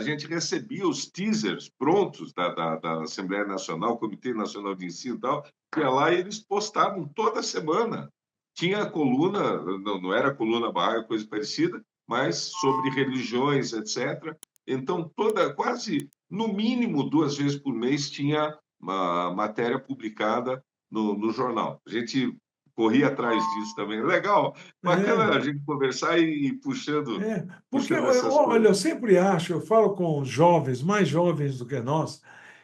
gente recebia os teasers prontos da Assembleia Nacional, Comitê Nacional de Ensino e tal, ia lá e eles postavam toda semana. Tinha a coluna, não era coluna barra, coisa parecida, mas sobre religiões, etc. Então, quase, no mínimo, 2 vezes por mês tinha uma matéria publicada no jornal. A gente corria atrás disso também. Legal, bacana É, a gente conversar e ir porque, puxando essas olha, eu coisas. sempre acho, eu falo com os jovens, mais jovens do que nós,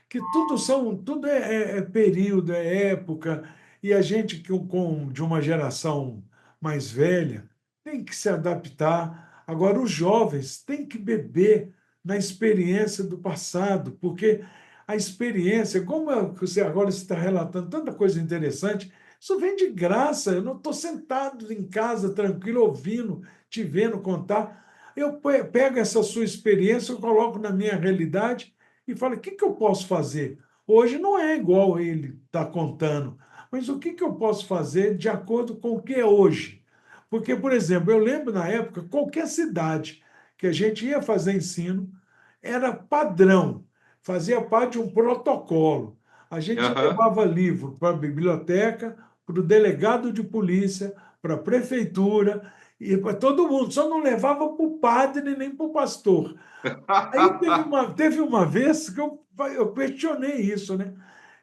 que tudo é período, é época, e a gente de uma geração mais velha tem que se adaptar. Agora, os jovens têm que beber na experiência do passado, porque a experiência, como você agora está relatando tanta coisa interessante, isso vem de graça. Eu não estou sentado em casa tranquilo ouvindo, te vendo contar. Eu pego essa sua experiência, eu coloco na minha realidade e falo: o que que eu posso fazer? Hoje não é igual ele está contando, mas o que que eu posso fazer de acordo com o que é hoje? Porque, por exemplo, eu lembro na época, qualquer cidade que a gente ia fazer ensino era padrão, fazia parte de um protocolo. A gente Aham. levava livro para a biblioteca, para o delegado de polícia, para a prefeitura e para todo mundo, só não levava para o padre nem para o pastor. Aí teve uma vez que eu questionei isso, né?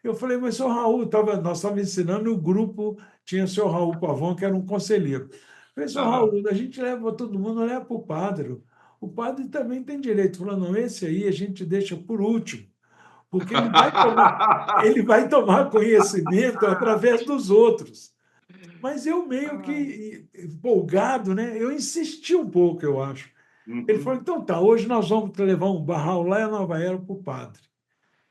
Eu falei, mas senhor Raul, nós estávamos ensinando e o grupo tinha o senhor Raul Pavão, que era um conselheiro. Eu falei, senhor Aham. Raul, a gente leva todo mundo, não leva para o padre. O padre também tem direito. Falou, não, esse aí a gente deixa por último, porque ele vai tomar conhecimento através dos outros. Mas eu meio que empolgado, né? Eu insisti um pouco, eu acho. Ele falou, Uhum. então tá, hoje nós vamos levar um barral lá em Nova Era para o padre.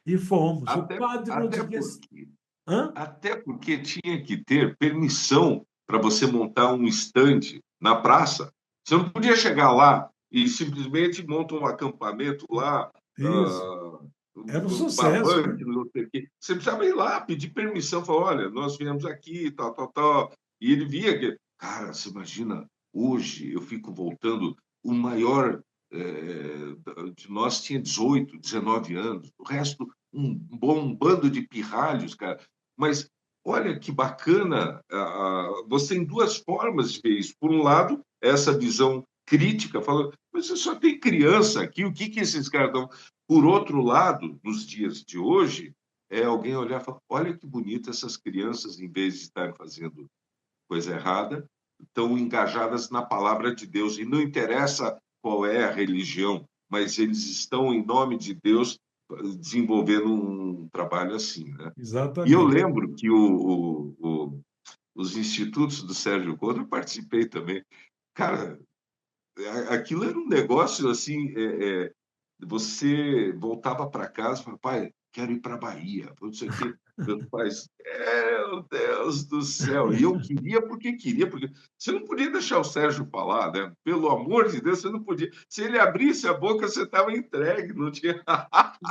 E fomos. O Até, padre nos até disse, porque, hã? até porque tinha que ter permissão para você montar um estande na praça. Você não podia chegar lá e simplesmente monta um acampamento lá, Isso. Era um no sucesso, né? barbante, não sei o quê. Você precisava ir lá, pedir permissão, falar, olha, nós viemos aqui, tal, tal, tal. E ele via que, cara, você imagina, hoje eu fico voltando, o maior de nós tinha 18, 19 anos, o resto um bando de pirralhos, cara. Mas olha que bacana, você tem duas formas de ver isso. Por um lado, essa visão crítica, falando, mas você só tem criança aqui, o que que esses caras estão... Por outro lado, nos dias de hoje, é alguém olhar e falar, olha que bonito essas crianças, em vez de estarem fazendo coisa errada, estão engajadas na palavra de Deus. E não interessa qual é a religião, mas eles estão, em nome de Deus, desenvolvendo um trabalho assim, né? E eu Exatamente. lembro que os institutos do Sérgio Couto, eu participei também. Cara, aquilo era um negócio assim, você voltava para casa e falava, pai, quero ir para a Bahia, não sei o quê. Meus pais, meu Deus do céu. E eu queria porque queria, porque você não podia deixar o Sérgio falar, né? Pelo amor de Deus, você não podia. Se ele abrisse a boca, você estava entregue, não tinha.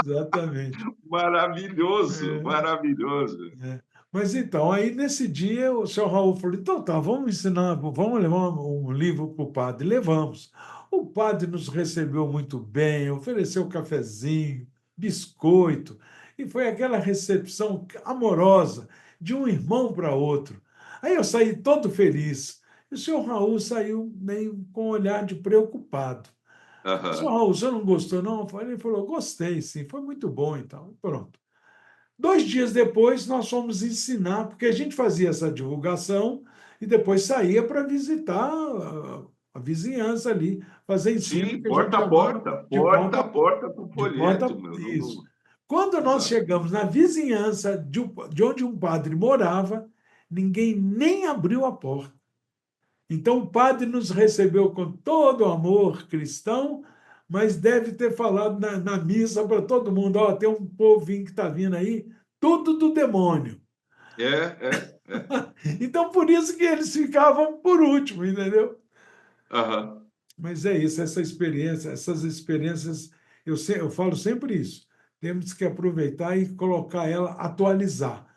Exatamente. Maravilhoso, É, maravilhoso. é. Mas então, aí nesse dia o senhor Raul falou: então tá, vamos ensinar, vamos levar um livro para o padre. Levamos. O padre nos recebeu muito bem, ofereceu cafezinho, biscoito, e foi aquela recepção amorosa de um irmão para outro. Aí eu saí todo feliz. E o senhor Raul saiu meio com um olhar de preocupado. Senhor Aham. Raul, você não gostou, não? Ele falou: gostei, sim, foi muito bom e tal. Pronto. 2 dias depois, nós fomos ensinar, porque a gente fazia essa divulgação e depois saía para visitar a vizinhança ali, fazer ensino Sim, que a gente porta a chamava porta, de porta a porta porta para o de porta. folheto, meu. Isso. Quando nós chegamos Exatamente. na vizinhança de onde um padre morava, ninguém nem abriu a porta. Então, o padre nos recebeu com todo o amor cristão, mas deve ter falado na missa para todo mundo: ó, tem um povinho que está vindo aí, tudo do demônio. É. Então, por isso que eles ficavam por último, entendeu? Aham. Mas é isso, essas experiências, eu falo sempre isso. Temos que aproveitar e colocar ela, atualizar,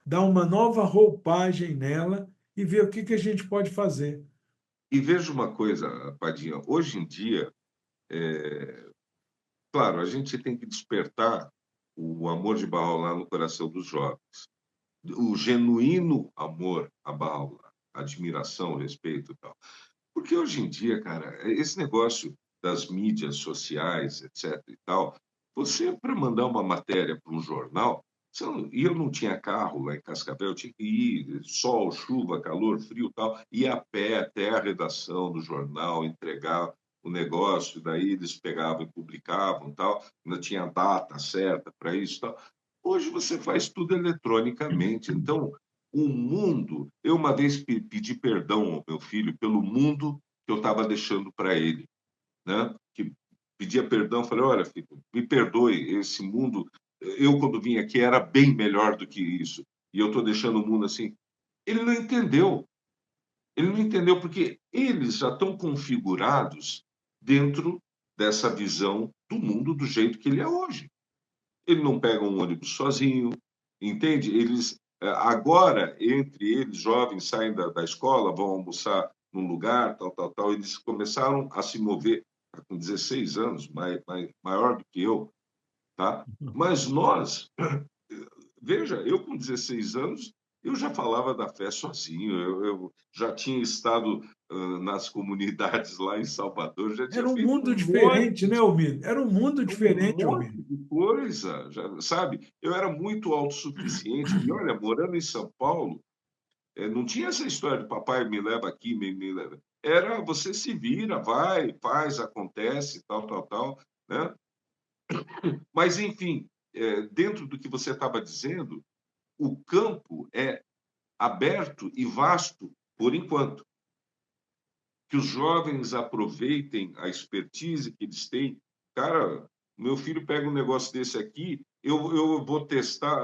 dar uma nova roupagem nela e ver o que que a gente pode fazer. E veja uma coisa, Padinha, hoje em dia, claro, a gente tem que despertar o amor de Bahá'u'lláh no coração dos jovens. O genuíno amor a Bahá'u'lláh, admiração, respeito e tal. Porque hoje em dia, cara, esse negócio das mídias sociais, etc. e tal, você, para mandar uma matéria para um jornal, e eu não tinha carro lá em Cascavel, eu tinha que ir, sol, chuva, calor, frio e tal, ir a pé até a redação do jornal, entregar o negócio, daí eles pegavam e publicavam tal, ainda tinha data certa para isso e tal. Hoje você faz tudo eletronicamente, então o mundo. Eu uma vez pedi perdão ao meu filho pelo mundo que eu estava deixando para ele, né? Que pedia perdão, falei: olha, filho, me perdoe, esse mundo, eu quando vim aqui era bem melhor do que isso, e eu estou deixando o mundo assim. Ele não entendeu, ele não entendeu porque eles já estão configurados dentro dessa visão do mundo do jeito que ele é hoje. Ele não pega um ônibus sozinho, entende? Eles agora, entre eles, jovens saem da escola, vão almoçar num lugar, tal, tal, tal. Eles começaram a se mover com 16 anos, maior do que eu, tá? Mas nós, veja, eu com 16 anos, eu já falava da fé sozinho, eu já tinha estado nas comunidades lá em Salvador, já tinha Era um feito mundo um diferente, monte né, Almir? Era um mundo um diferente, monte Almir. de coisa, já, sabe? Eu era muito autossuficiente. E olha, morando em São Paulo, não tinha essa história de papai me leva aqui, me leva. Era você se vira, vai, faz, acontece, tal, tal, tal, né? Mas, enfim, dentro do que você estava dizendo, o campo é aberto e vasto por enquanto. Que os jovens aproveitem a expertise que eles têm. Cara, meu filho pega um negócio desse aqui, eu vou testar,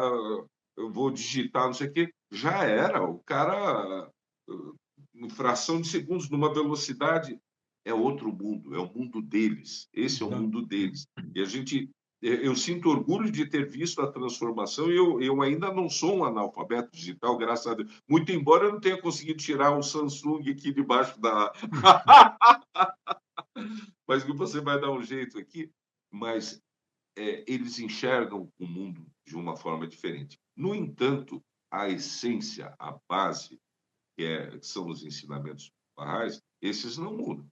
eu vou digitar, não sei o quê. Já era, o cara, em fração de segundos, numa velocidade, é outro mundo, é o mundo deles. Esse é o Exato. mundo deles. E a gente, eu sinto orgulho de ter visto a transformação e eu ainda não sou um analfabeto digital, graças a Deus. Muito embora eu não tenha conseguido tirar o Samsung aqui debaixo da. Mas que você vai dar um jeito aqui. Mas eles enxergam o mundo de uma forma diferente. No entanto, a essência, a base, que são os ensinamentos barrais, esses não mudam.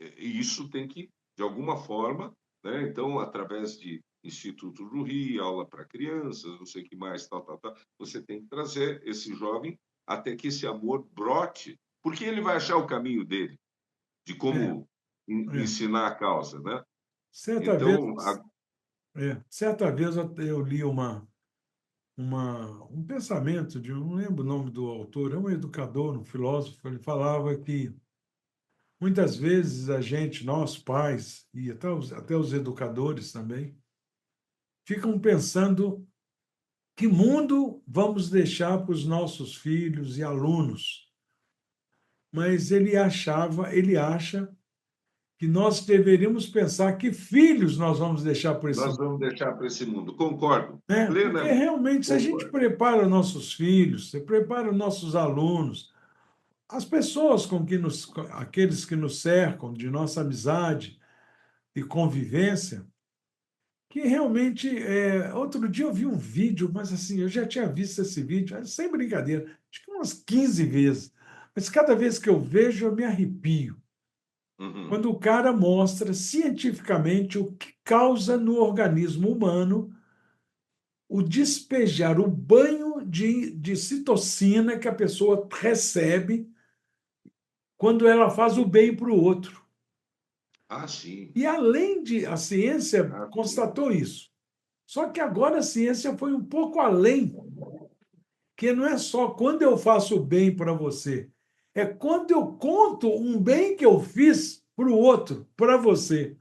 E isso tem que, de alguma forma, né? Então, através de Instituto Ruhi, aula para crianças, não sei o que mais, tal, tal, tal, você tem que trazer esse jovem até que esse amor brote, porque ele vai achar o caminho dele, de É, como é. ensinar a causa, né? Certa vez, Então, certa vez eu li um pensamento de, eu não lembro o nome do autor, é um educador, um filósofo, ele falava que muitas vezes a gente, nós pais, e até os educadores também, ficam pensando que mundo vamos deixar para os nossos filhos e alunos. Mas ele acha que nós deveríamos pensar que filhos nós vamos deixar para esse nós mundo, vamos deixar para esse mundo. Concordo, né? Porque plenamente realmente, se a gente concordo. prepara nossos filhos, se prepara nossos alunos, as pessoas aqueles que nos cercam, de nossa amizade e convivência, que realmente, outro dia eu vi um vídeo, mas assim, eu já tinha visto esse vídeo, sem brincadeira, acho que umas 15 vezes, mas cada vez que eu vejo, eu me arrepio. Uhum. Quando o cara mostra cientificamente o que causa no organismo humano o despejar, o banho de citocina que a pessoa recebe quando ela faz o bem para o outro. Ah, sim. E além de, a ciência Ah, sim. constatou isso. Só que agora a ciência foi um pouco além, que não é só quando eu faço o bem para você, é quando eu conto um bem que eu fiz para o outro, para você.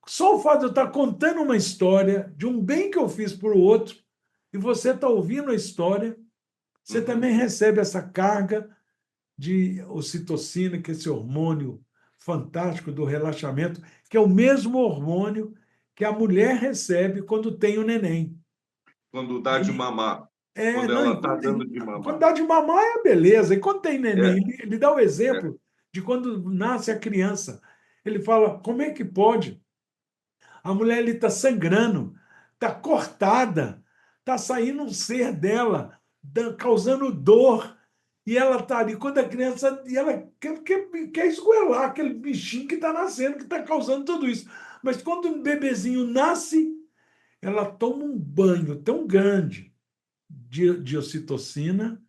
Só o fato de eu estar contando uma história de um bem que eu fiz para o outro, e você está ouvindo a história, você Uhum. também recebe essa carga de ocitocina, que é esse hormônio fantástico do relaxamento, que é o mesmo hormônio que a mulher recebe quando tem o neném. Quando dá de Aí, mamar, quando não, ela está dando de quando mamar. dá de mamar é beleza, e quando tem neném, É, ele dá o é. exemplo de quando nasce a criança. Ele fala, como é que pode? A mulher ali está sangrando, está cortada, está saindo um ser dela, causando dor. E ela está ali, quando a criança. E ela quer esgoelar aquele bichinho que está nascendo, que está causando tudo isso. Mas quando um bebezinho nasce, ela toma um banho tão grande de ocitocina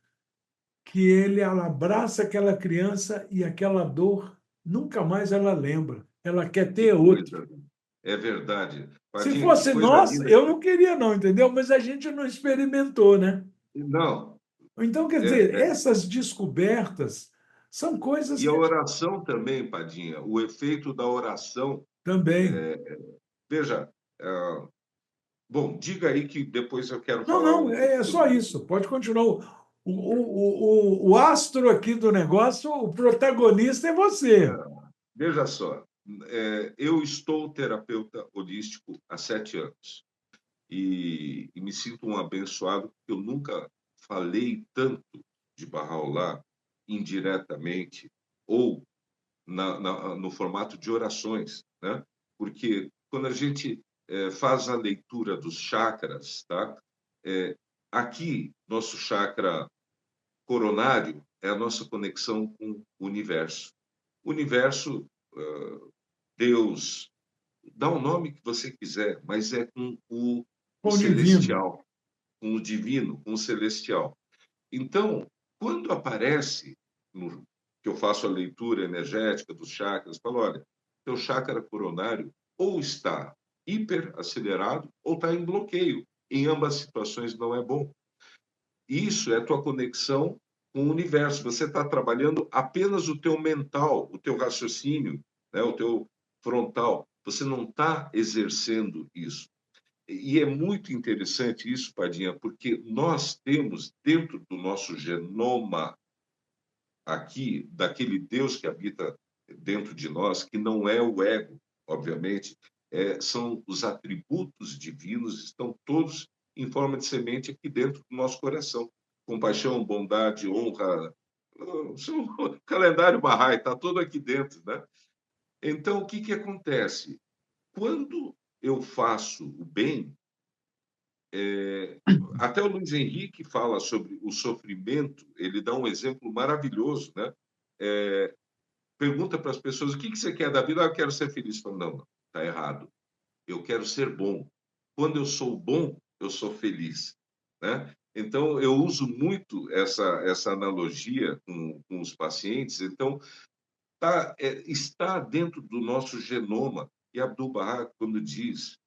que ela abraça aquela criança e aquela dor nunca mais ela lembra. Ela quer Que ter outro. coisa. É verdade. Se Padinha, que fosse coisa nós, linda. eu não queria, não, entendeu? Mas a gente não experimentou, né? Não, Então, quer dizer, é, essas descobertas são coisas e a que oração também, Padinha, o efeito da oração. também. Veja, bom, diga aí que depois eu quero Não, falar não, um pouco é só sobre isso. isso. Pode continuar. O astro aqui do negócio, o protagonista é você. Veja só, eu estou terapeuta holístico há 7 anos e me sinto um abençoado porque eu nunca falei tanto de Bahá'u'lláh indiretamente ou no formato de orações, né? Porque quando a gente faz a leitura dos chakras, tá? É, aqui, nosso chakra coronário é a nossa conexão com o universo. O universo, Deus, dá o nome que você quiser, mas é com o Com o divino. celestial, com o divino, com o celestial. Então, quando aparece, que eu faço a leitura energética dos chakras, falo, olha, teu chakra coronário ou está hiperacelerado ou está em bloqueio. Em ambas situações não é bom. Isso é a tua conexão com o universo. Você está trabalhando apenas o teu mental, o teu raciocínio, né? O teu frontal. Você não está exercendo isso. E é muito interessante isso, Padinha, porque nós temos dentro do nosso genoma aqui, daquele Deus que habita dentro de nós, que não é o ego, obviamente, são os atributos divinos, estão todos em forma de semente aqui dentro do nosso coração. Compaixão, bondade, honra, o seu calendário Bahá'í está todo aqui dentro, né? Então, o que acontece? Quando eu faço o bem, até o Luiz Henrique fala sobre o sofrimento, ele dá um exemplo maravilhoso, né? Pergunta para as pessoas o que você quer da vida. Eu quero ser feliz. Fala, não, está errado. Eu quero ser bom. Quando eu sou bom, eu sou feliz, né? Então, eu uso muito essa analogia com os pacientes. Então, está dentro do nosso genoma. E Abdu'l-Bahá, quando diz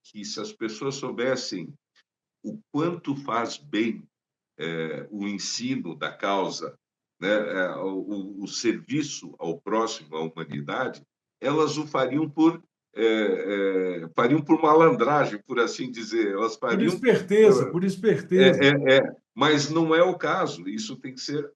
que se as pessoas soubessem o quanto faz bem o ensino da causa, né, o serviço ao próximo, à humanidade, elas o fariam por malandragem, por assim dizer, elas Por fariam, esperteza, por esperteza. mas não é o caso. Isso tem que ser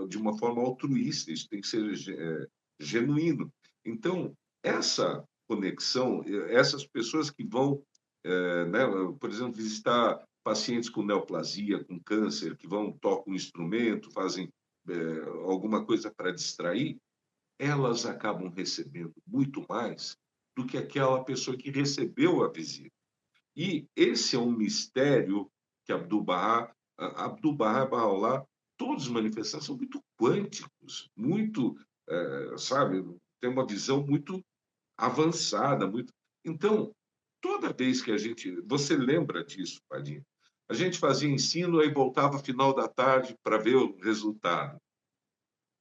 de uma forma altruísta, isso tem que ser genuíno. Então, essa conexão, essas pessoas que vão, né, por exemplo, visitar pacientes com neoplasia, com câncer, que vão, tocam um instrumento, fazem alguma coisa para distrair, elas acabam recebendo muito mais do que aquela pessoa que recebeu a visita. E esse é um mistério que Abdu'l-Bahá, Bahá'u'lláh, todos os manifestantes são muito quânticos, muito, sabe, tem uma visão muito avançada, muito. Então, toda vez que a gente, você lembra disso, Padinho? A gente fazia ensino aí voltava final da tarde para ver o resultado.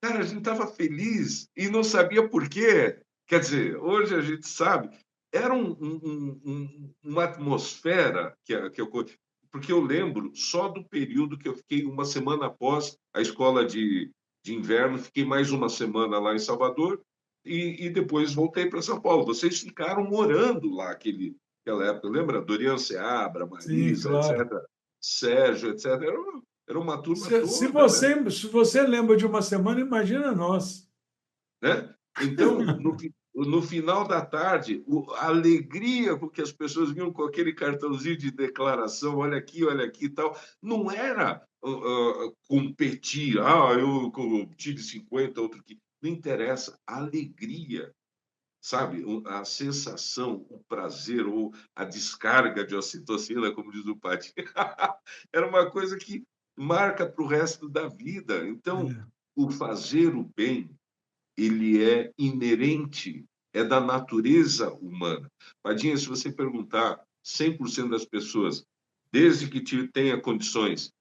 Cara, a gente estava feliz e não sabia por quê. Quer dizer, hoje a gente sabe. Era uma atmosfera que eu. Porque eu lembro só do período que eu fiquei uma semana após a escola de inverno, fiquei mais uma semana lá em Salvador e depois voltei para São Paulo. Vocês ficaram morando lá aquela época, lembra? Dorian Seabra, Sim, Marisa, claro. etc. Sérgio, etc. Era uma turma Se toda, né? você, se você lembra de uma semana, imagina nós. Né? Então, no final da tarde, a alegria com que as pessoas vinham com aquele cartãozinho de declaração, olha aqui e tal, não era competir, eu tive 50, outro que. Não interessa, a alegria. sabe? A sensação, o prazer ou a descarga de ocitocina, como diz o Paty, era uma coisa que marca para o resto da vida. Então, É, o fazer o bem, ele é inerente, é da natureza humana. Padinha, se você perguntar 100% das pessoas, desde que tenha condições,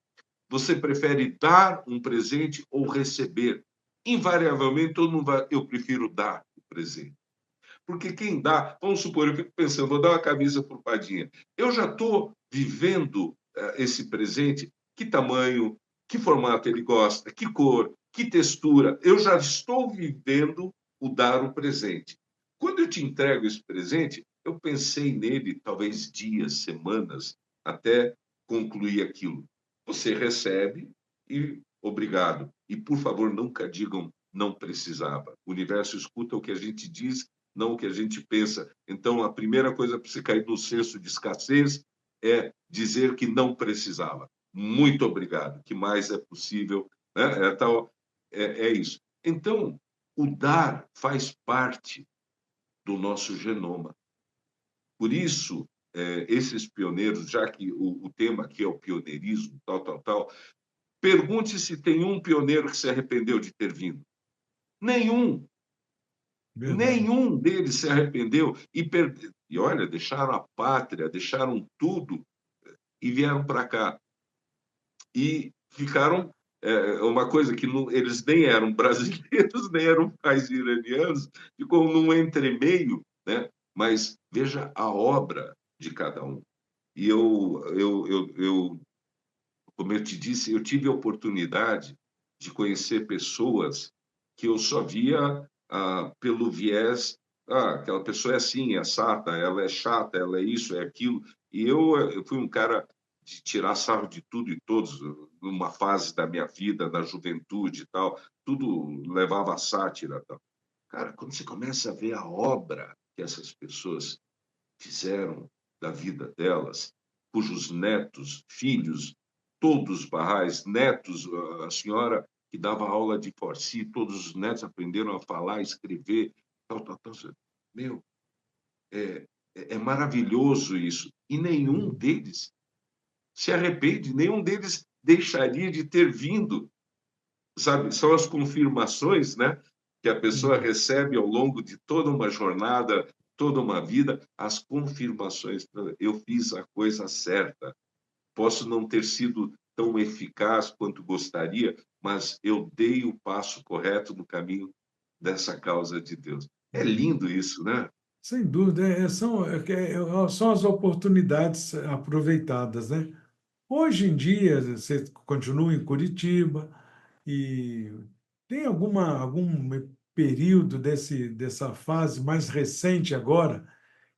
você prefere dar um presente ou receber? Invariavelmente, todo mundo vai, eu prefiro dar o presente. Porque quem dá, vamos supor, eu fico pensando, vou dar uma camisa para o Padinha. Eu já estou vivendo esse presente, que tamanho, que formato ele gosta, que cor, que textura. Eu já estou vivendo o dar o presente. Quando eu te entrego esse presente, eu pensei nele talvez dias, semanas, até concluir aquilo. Você recebe e obrigado. E, por favor, nunca digam não precisava. O universo escuta o que a gente diz, não o que a gente pensa. Então, a primeira coisa para você cair no senso de escassez é dizer que não precisava. Muito obrigado. O que mais é possível? Né? É isso. Então, o dar faz parte do nosso genoma. Por isso, esses pioneiros, já que o tema aqui é o pioneirismo, tal, tal, tal, pergunte se tem um pioneiro que se arrependeu de ter vindo. Nenhum. verdade. Nenhum deles se arrependeu e olha, deixaram a pátria, deixaram tudo e vieram para cá. E ficaram uma coisa que não, eles nem eram brasileiros, nem eram pais iranianos, ficou num entremeio, né? Mas veja a obra de cada um. E como eu te disse, eu tive a oportunidade de conhecer pessoas que eu só via pelo viés, aquela pessoa é assim, é sata, ela é chata, ela é isso, é aquilo. E eu fui um cara de tirar sarro de tudo e todos, numa fase da minha vida, na juventude e tal, tudo levava a sátira. Tal. Cara, quando você começa a ver a obra que essas pessoas fizeram da vida delas, cujos netos, filhos, todos barrais, netos, a senhora que dava aula de Forci, todos os netos aprenderam a falar, escrever, tal, tal, tal. Meu, é maravilhoso isso. E nenhum Uhum. deles se arrepende, nenhum deles deixaria de ter vindo, sabe? São as confirmações, né? Que a pessoa Sim. recebe ao longo de toda uma jornada, toda uma vida, as confirmações. Eu fiz a coisa certa. Posso não ter sido tão eficaz quanto gostaria, mas eu dei o passo correto no caminho dessa causa de Deus. É Uhum. lindo isso, né? Sem dúvida, são as oportunidades aproveitadas, né? Hoje em dia, você continua em Curitiba e tem algum período dessa fase mais recente agora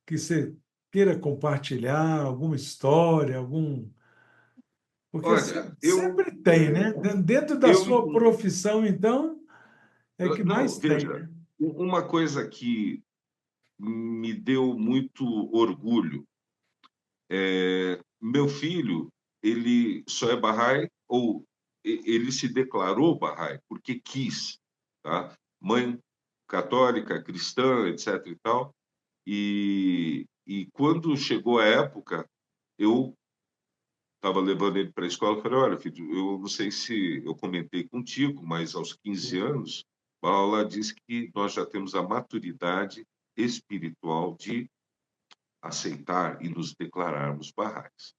que você queira compartilhar, alguma história, porque Olha, sempre tem, né? Dentro da eu sua profissão, então, é que não, mais tem, veja, né? uma coisa que me deu muito orgulho. Meu filho, ele só é Bahá'í, ou ele se declarou Bahá'í porque quis, tá? Mãe católica, cristã, etc e tal. E quando chegou a época, eu estava levando ele para a escola e falei, olha, filho, eu não sei se eu comentei contigo, mas aos 15 anos, a aula diz que nós já temos a maturidade espiritual de aceitar e nos declararmos Bahá'ís.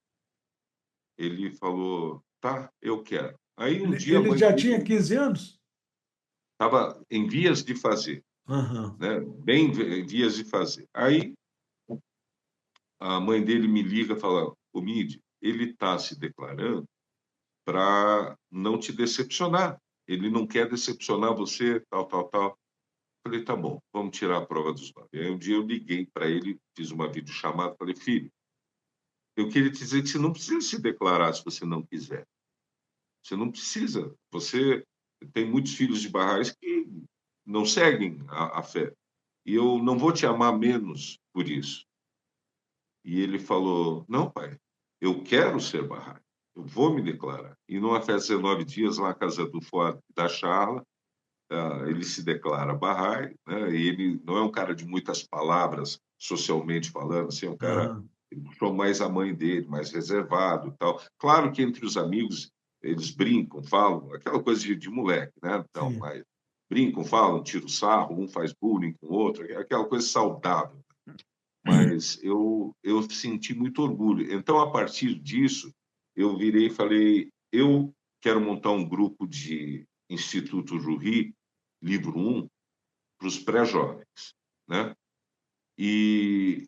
Ele falou, tá, eu quero. Aí um dia a Ele mãe já tinha dele 15 anos? estava em vias de fazer, Aham. né? Bem em vias de fazer. Aí a mãe dele me liga e fala, ô Midi, ele está se declarando para não te decepcionar. Ele não quer decepcionar você, tal, tal, tal. Falei, tá bom, vamos tirar a prova dos 9. Aí um dia eu liguei para ele, fiz uma videochamada, falei, filho, eu queria te dizer que você não precisa se declarar se você não quiser. Você não precisa. Você tem muitos filhos de Barrais que não seguem a fé. E eu não vou te amar menos por isso. E ele falou: não, pai, eu quero ser Bahá'í. Eu vou me declarar. E numa festa de 19 dias, lá na casa do Fuad da Charla, ele se declara Bahá'í, né? E ele não é um cara de muitas palavras, socialmente falando, assim, é um cara, Aham, ele puxou mais a mãe dele, mais reservado, e tal. Claro que entre os amigos eles brincam, falam, aquela coisa de moleque, né? Então, sim. mas brincam, falam, tiram sarro, um faz bullying com o outro, aquela coisa saudável. Mas eu senti muito orgulho. Então, a partir disso, eu virei e falei: eu quero montar um grupo de Instituto Jurí, livro um, para os pré-jovens, né? E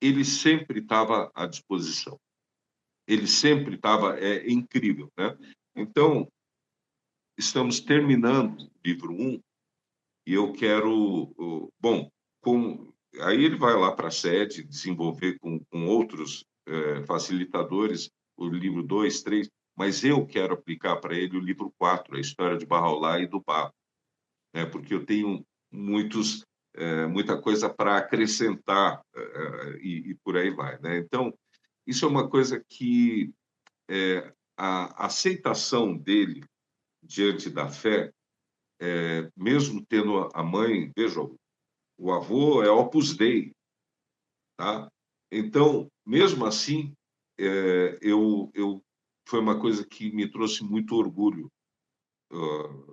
ele sempre estava à disposição. Ele sempre estava, é incrível, né? Então, estamos terminando o livro um e eu quero, bom, aí ele vai lá para a sede desenvolver com outros facilitadores o livro 2, 3, mas eu quero aplicar para ele o livro 4, a história de Bahá'u'lláh e do Baba, né? Porque eu tenho muita coisa para acrescentar e por aí vai, né? Então, isso é uma coisa que a aceitação dele diante da fé, mesmo tendo a mãe, veja, o avô é Opus Dei, tá? Então, mesmo assim, foi uma coisa que me trouxe muito orgulho,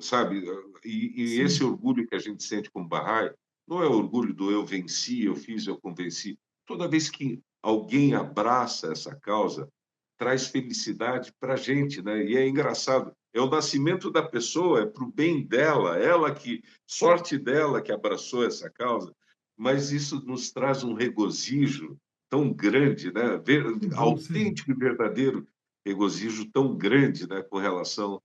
sabe? E esse Sim. orgulho que a gente sente como Bahá'í não é orgulho do eu venci, eu fiz, eu convenci. Toda vez que alguém abraça essa causa, traz felicidade para a gente, né? E é engraçado, é o nascimento da pessoa, é para o bem dela, ela que, sorte dela que abraçou essa causa, mas isso nos traz um regozijo tão grande, né? Que bom, sim. Autêntico e verdadeiro regozijo tão grande, né? Com relação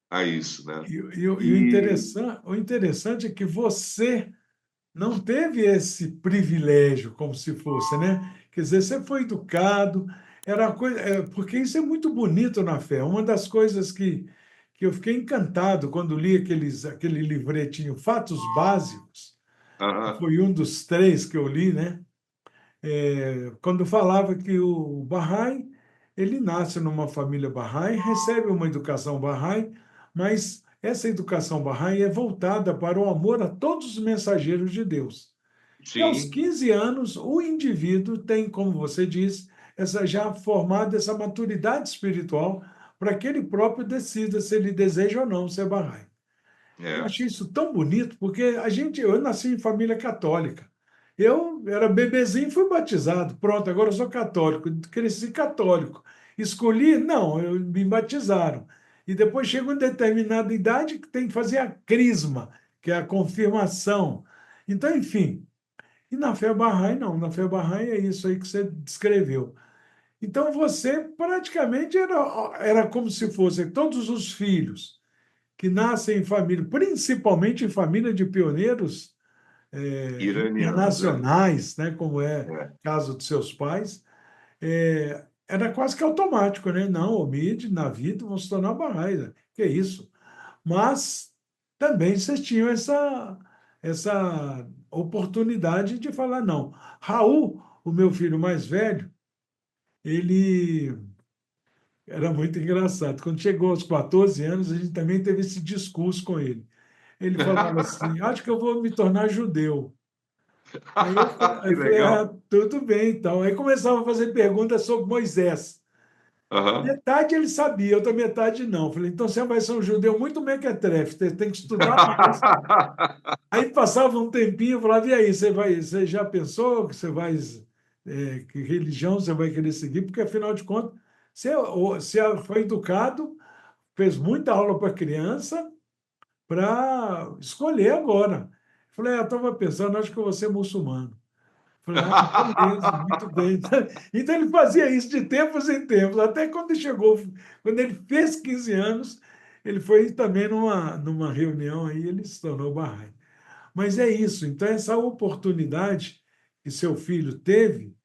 a isso, né? E E o interessante é que você não teve esse privilégio, como se fosse, né? Quer dizer, você foi educado, era uma coisa, porque isso é muito bonito na fé. Uma das coisas que eu fiquei encantado quando li aquele livretinho Fatos Básicos, que aham, foi um dos três que eu li, né? Quando falava que o Bahá'í, ele nasce numa família Bahá'í, recebe uma educação Bahá'í, mas essa educação Bahá'í é voltada para o amor a todos os mensageiros de Deus. E aos sim, 15 anos, o indivíduo tem, como você diz, essa já formada essa maturidade espiritual para que ele próprio decida se ele deseja ou não ser Bahá'í. Eu é, achei isso tão bonito, porque eu nasci em família católica. Eu era bebezinho e fui batizado. Pronto, agora eu sou católico. Cresci católico. Escolhi? Não, me batizaram. E depois chega uma determinada idade que tem que fazer a crisma, que é a confirmação. Então, enfim. E na fé Bahá'í, não. Na fé Bahá'í é isso aí que você descreveu. Então, você praticamente era como se fossem todos os filhos que nascem em família, principalmente em família de pioneiros iranianos, é, internacionais, né, como é é. o caso dos seus pais, era quase que automático, né? Não, o MID, na vida, vão se tornar barrais. Que é isso? Mas também vocês tinham essa oportunidade de falar, não. Raul, o meu filho mais velho, ele era muito engraçado. Quando chegou aos 14 anos, a gente também teve esse discurso com ele. Ele falava assim: acho que eu vou me tornar judeu. Aí Que eu falei: legal. ah, tudo bem, então. Aí começava a fazer perguntas sobre Moisés. Aham. Metade ele sabia, outra metade não. Eu falei: então você vai ser um judeu muito mequetrefe, você tem que estudar mais. Aí passava um tempinho, eu falava: e aí, você já pensou que você vai, que religião você vai querer seguir? Porque afinal de contas, você foi educado, fez muita aula para criança para escolher agora. Eu falei: eu estava pensando, acho que eu vou ser muçulmano. Falei: ah, beleza, muito bem. Então ele fazia isso de tempos em tempos, até quando ele chegou, quando ele fez 15 anos, ele foi também numa reunião aí, ele se tornou Bahá'í. Mas é isso, então essa oportunidade que seu filho teve,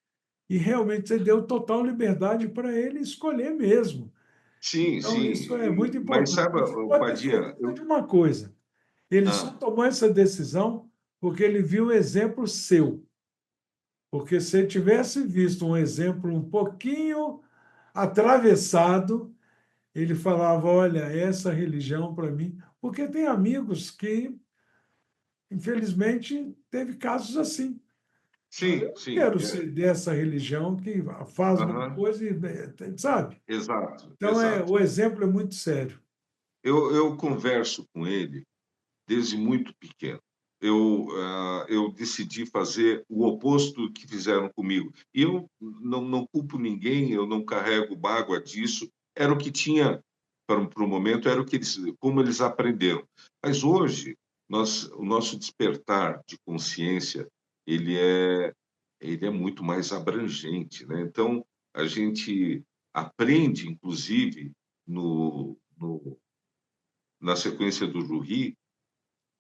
e realmente você deu total liberdade para ele escolher mesmo. Sim, Então sim. isso é muito Mas importante. sabe, E pode ter Padilha, certeza de uma coisa, ele só ah, tomou essa decisão porque ele viu o exemplo seu. Porque se ele tivesse visto um exemplo um pouquinho atravessado, ele falava, olha, essa religião para mim, porque tem amigos que, infelizmente, teve casos assim. Olha, eu Sim, não sim. quero ser dessa religião que faz uma Aham, coisa e, sabe? exato, Então, exato. o exemplo é muito sério. Eu converso com ele desde muito pequeno. Eu decidi fazer o oposto do que fizeram comigo. E eu não culpo ninguém, eu não carrego mágoa disso. Era o que tinha para o momento, era o que eles, como eles aprenderam. Mas hoje, o nosso despertar de consciência, ele é, ele é muito mais abrangente, né? Então, a gente aprende, inclusive, na sequência do Ruri,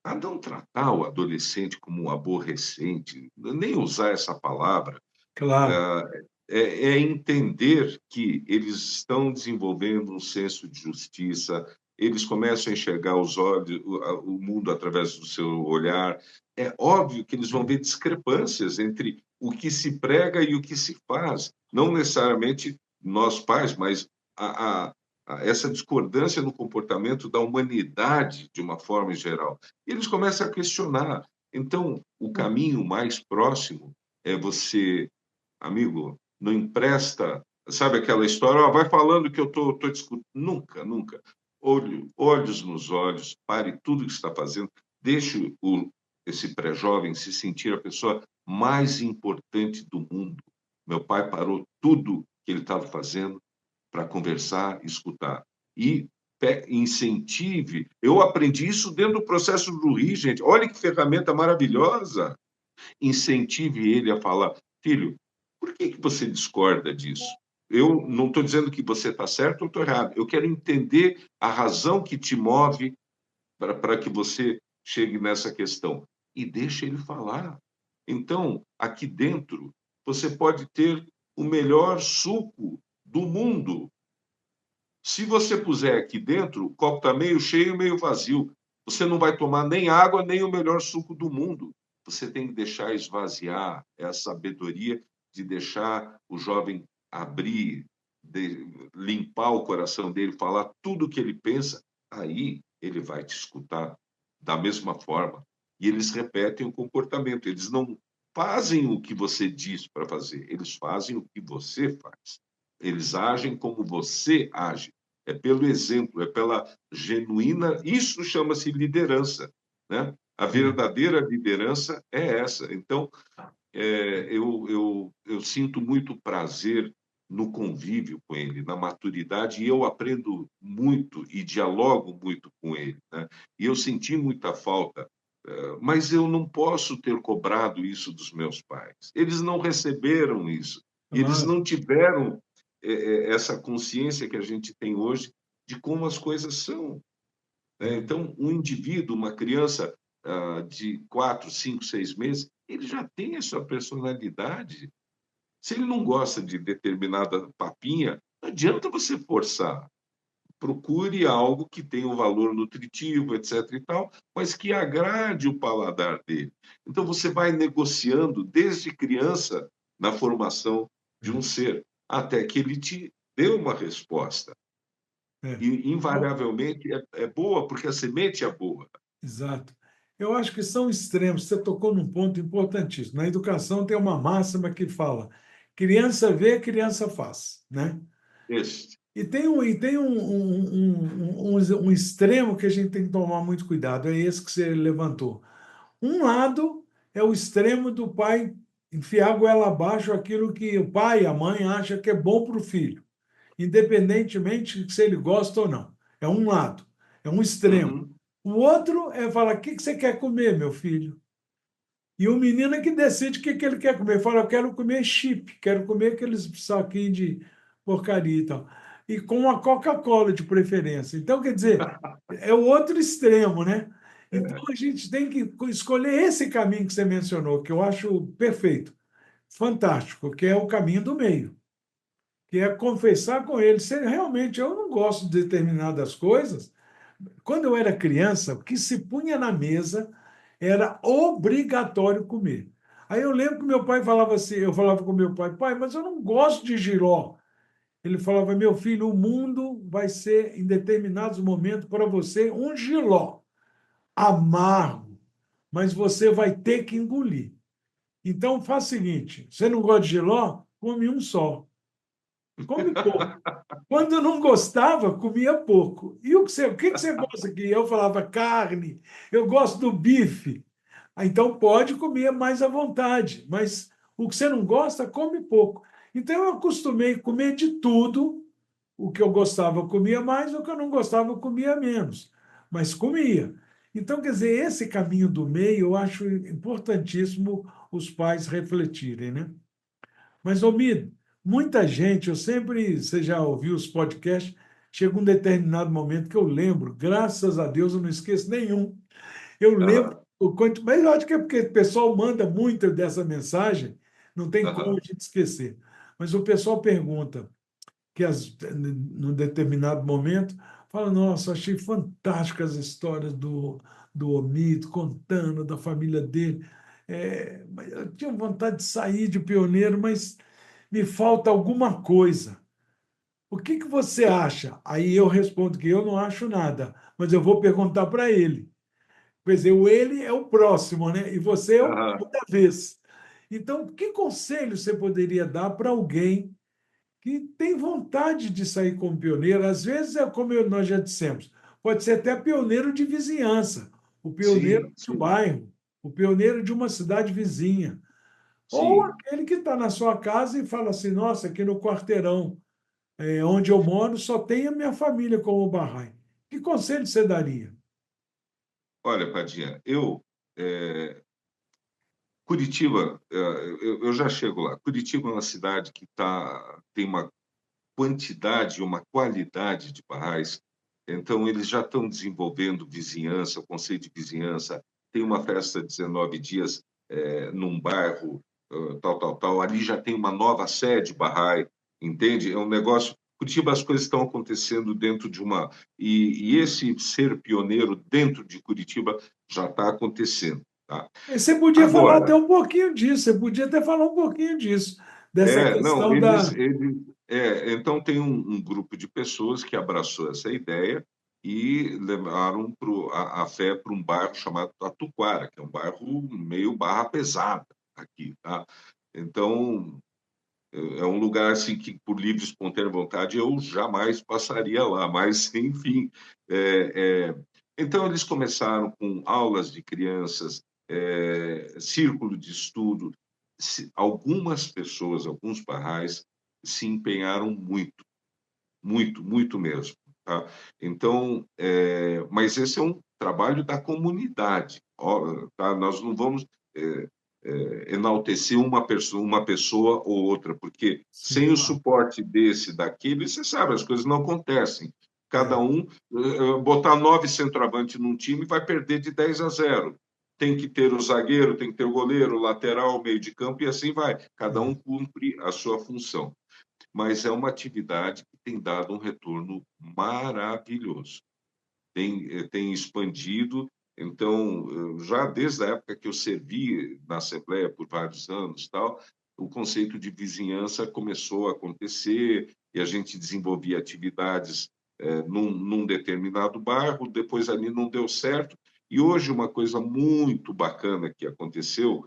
a não tratar o adolescente como um aborrecente, nem usar essa palavra, Claro. é entender que eles estão desenvolvendo um senso de justiça, eles começam a enxergar os olhos, o mundo através do seu olhar. É óbvio que eles vão ver discrepâncias entre o que se prega e o que se faz. Não necessariamente nós pais, mas a, a, essa discordância no comportamento da humanidade de uma forma geral. E eles começam a questionar. Então, o caminho mais próximo é você, amigo, não empresta, sabe aquela história, ó, vai falando que eu tô discutindo. Nunca, nunca. Olhos nos olhos, pare tudo que está fazendo, deixe esse pré-jovem se sentir a pessoa mais importante do mundo. Meu pai parou tudo que ele estava fazendo para conversar, escutar. E incentive. Eu aprendi isso dentro do processo do RI, gente. Olha que ferramenta maravilhosa. Incentive ele a falar: filho, por que você discorda disso? Eu não estou dizendo que você está certo ou estou errado. Eu quero entender a razão que te move para que você chegue nessa questão. E deixa ele falar. Então, aqui dentro, você pode ter o melhor suco do mundo. Se você puser aqui dentro, o copo está meio cheio, meio vazio. Você não vai tomar nem água, nem o melhor suco do mundo. Você tem que deixar esvaziar, é a sabedoria de deixar o jovem abrir, limpar o coração dele, falar tudo o que ele pensa. Aí ele vai te escutar da mesma forma. E eles repetem o comportamento. Eles não fazem o que você diz para fazer, eles fazem o que você faz. Eles agem como você age. É pelo exemplo, é pela genuína. Isso chama-se liderança, né? A É. verdadeira liderança é essa. Então, eu sinto muito prazer no convívio com ele, na maturidade, e eu aprendo muito e dialogo muito com ele, né? E eu senti muita falta, mas eu não posso ter cobrado isso dos meus pais. Eles não receberam isso, e eles Claro. não tiveram essa consciência que a gente tem hoje de como as coisas são, né? É. Então, um indivíduo, uma criança de 4, 5, 6 meses, ele já tem a sua personalidade. Se ele não gosta de determinada papinha, não adianta você forçar. Procure algo que tenha um valor nutritivo, etc. e tal, mas que agrade o paladar dele. Então, você vai negociando desde criança na formação de um ser, até que ele te dê uma resposta. É. É. E, Eu- invariavelmente, é boa, porque a semente é boa. Exato. Eu acho que são extremos. Você tocou num ponto importantíssimo. Na educação tem uma máxima que fala: criança vê, criança faz, né? Esse. E tem um extremo que a gente tem que tomar muito cuidado, é esse que você levantou. Um lado é o extremo do pai enfiar a goela abaixo aquilo que o pai e a mãe acham que é bom para o filho, independentemente de se ele gosta ou não. É um lado, é um extremo. Uhum. O outro é falar: o que que você quer comer, meu filho? E o menino é que decide o que que ele quer comer. Fala: eu quero comer chip, quero comer aqueles saquinhos de porcaria e tal. E com a Coca-Cola de preferência. Então, quer dizer, é o outro extremo, né? Então, a gente tem que escolher esse caminho que você mencionou, que eu acho perfeito, fantástico, que é o caminho do meio, que é confessar com ele: se realmente eu não gosto de determinadas coisas. Quando eu era criança, o que se punha na mesa era obrigatório comer. Aí eu lembro que meu pai falava assim, eu falava com meu pai: pai, mas eu não gosto de jiló. ele falava: meu filho, o mundo vai ser, em determinados momentos, para você um giló amargo, mas você vai ter que engolir. Então, faz o seguinte: você não gosta de giló? Come um só. Come pouco. Quando não gostava, comia pouco. E o que você gosta aqui? Eu falava carne, eu gosto do bife. Então pode comer mais à vontade, mas o que você não gosta, come pouco. Então eu acostumei a comer de tudo. O que eu gostava, eu comia mais, o que eu não gostava, eu comia menos. Mas comia. Então, quer dizer, esse caminho do meio, eu acho importantíssimo os pais refletirem, né? Mas, Omido, muita gente, eu sempre, você já ouviu os podcasts, chega um determinado momento que eu lembro, graças a Deus eu não esqueço nenhum. Eu lembro Aham, o quanto, mas eu acho que é porque o pessoal manda muito dessa mensagem, não tem como a aham. gente esquecer. Mas o pessoal pergunta que num determinado momento fala: nossa, achei fantásticas as histórias do Omito, contando da família dele. Mas eu tinha vontade de sair de pioneiro, mas me falta alguma coisa. O que que você acha? Aí eu respondo que eu não acho nada, mas eu vou perguntar para ele. Quer dizer, o ele é o próximo, né? E você é o Aham. da vez. Então, que conselho você poderia dar para alguém que tem vontade de sair como pioneiro? Às vezes, é como nós já dissemos, pode ser até pioneiro de vizinhança, o pioneiro Sim, de um sim, bairro, o pioneiro de uma cidade vizinha. Ou sim. aquele que está na sua casa e fala assim: nossa, aqui no quarteirão onde eu moro só tem a minha família como barraco. Que conselho você daria? Olha, Padinha, eh, Curitiba, eu já chego lá. Curitiba é uma cidade que tem uma quantidade e uma qualidade de barrais. Então, eles já estão desenvolvendo vizinhança, o conceito de vizinhança. Tem uma festa de 19 dias num bairro, tal, tal, tal. Ali já tem uma nova sede Bahá'í, entende? É um negócio. Curitiba, as coisas estão acontecendo dentro de uma. E esse ser pioneiro dentro de Curitiba já está acontecendo. Tá? Você podia falar até Agora, um pouquinho disso, você podia até falar um pouquinho disso, dessa não, questão da. então tem um grupo de pessoas que abraçou essa ideia e levaram a fé para um bairro chamado Tatuquara, que é um bairro meio barra pesada aqui, tá? Então, é um lugar assim que, por livre e espontânea vontade, eu jamais passaria lá, mas, enfim. é, é, Então, eles começaram com aulas de crianças, círculo de estudo. Algumas pessoas, alguns parrais, se empenharam muito, muito, muito mesmo. Tá? Então, mas esse é um trabalho da comunidade. Ó, tá? Nós não vamos enaltecer uma pessoa ou outra, porque Sim, sem o claro. suporte desse, daquele, você sabe, as coisas não acontecem. Cada É, um, botar 9 centroavantes num time vai perder de 10-0. Tem que ter o zagueiro, tem que ter o goleiro, o lateral, o meio de campo, e assim vai. Cada um é. cumpre a sua função. Mas é uma atividade que tem dado um retorno maravilhoso, tem expandido. Então, já desde a época que eu servi na Assembleia por vários anos, tal, o conceito de vizinhança começou a acontecer e a gente desenvolvia atividades num determinado bairro, depois ali não deu certo. E hoje uma coisa muito bacana que aconteceu,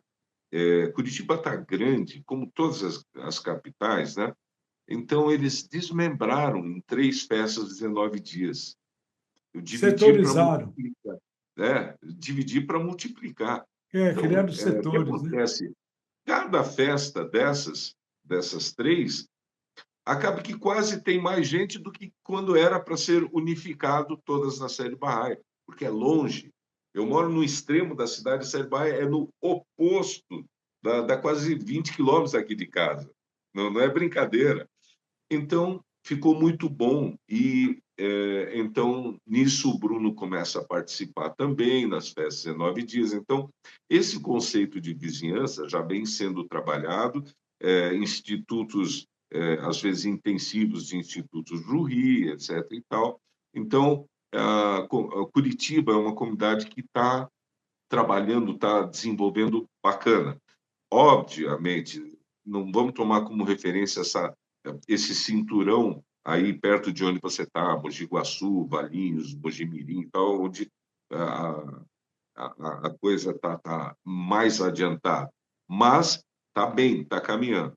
Curitiba está grande, como todas as capitais, né? Então eles desmembraram em 3 festas 19 dias. Eu dividi para Setorizaram, multiplicar. Dividi para multiplicar. Então, criaram o que setores, né? acontece? Cada festa dessas 3, acaba que quase tem mais gente do que quando era para ser unificado todas na Sede Bahá'í, porque é longe. Eu moro no extremo da cidade, a Sede Bahá'í é no oposto, dá quase 20 quilômetros aqui de casa. Não, não é brincadeira. Então, ficou muito bom. E então, nisso, o Bruno começa a participar também nas festas 19 dias. Então, esse conceito de vizinhança já vem sendo trabalhado, institutos, às vezes intensivos de institutos Jurí, etc. e tal. Então, a Curitiba é uma comunidade que está trabalhando, está desenvolvendo bacana. Obviamente, não vamos tomar como referência esse cinturão aí perto de onde você está, Mogi Guaçu, Valinhos, Mojimirim e tal, onde a, a coisa está mais adiantada. Mas está bem, está caminhando.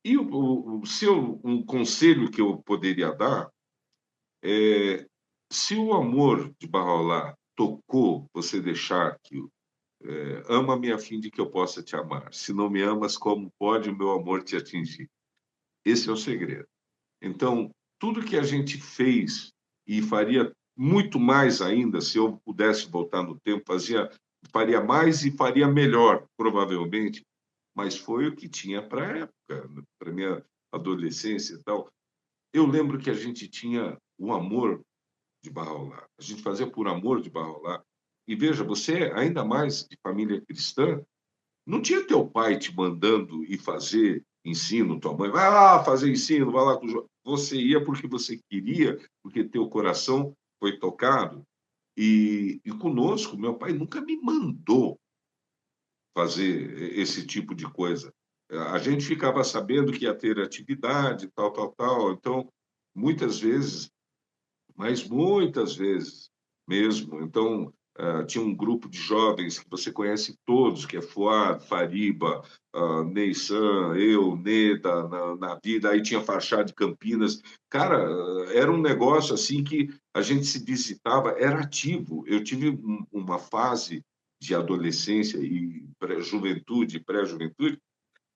E um conselho que eu poderia dar é, se o amor de Bahá'u'lláh tocou você deixar que ama-me a fim de que eu possa te amar. Se não me amas, como pode o meu amor te atingir? Esse é o segredo. Então, tudo que a gente fez e faria muito mais ainda, se eu pudesse voltar no tempo, faria mais e faria melhor, provavelmente, mas foi o que tinha para a época, para minha adolescência e tal. Eu lembro que a gente tinha o amor de Bahá'u'lláh, a gente fazia por amor de Bahá'u'lláh. E veja, você, ainda mais de família cristã, não tinha teu pai te mandando ir fazer ensino, tua mãe, vai lá fazer ensino, vai lá. Você ia porque você queria, porque teu coração foi tocado. E conosco, meu pai nunca me mandou fazer esse tipo de coisa. A gente ficava sabendo que ia ter atividade, tal, tal, tal. Então, muitas vezes, mas muitas vezes mesmo. Então, tinha um grupo de jovens que você conhece todos, que é Fuad, Fariba, Neysan, eu, Neda, na vida, aí tinha Fachada de Campinas. Cara, era um negócio assim que a gente se visitava, era ativo. Eu tive uma fase de adolescência e juventude, pré-juventude,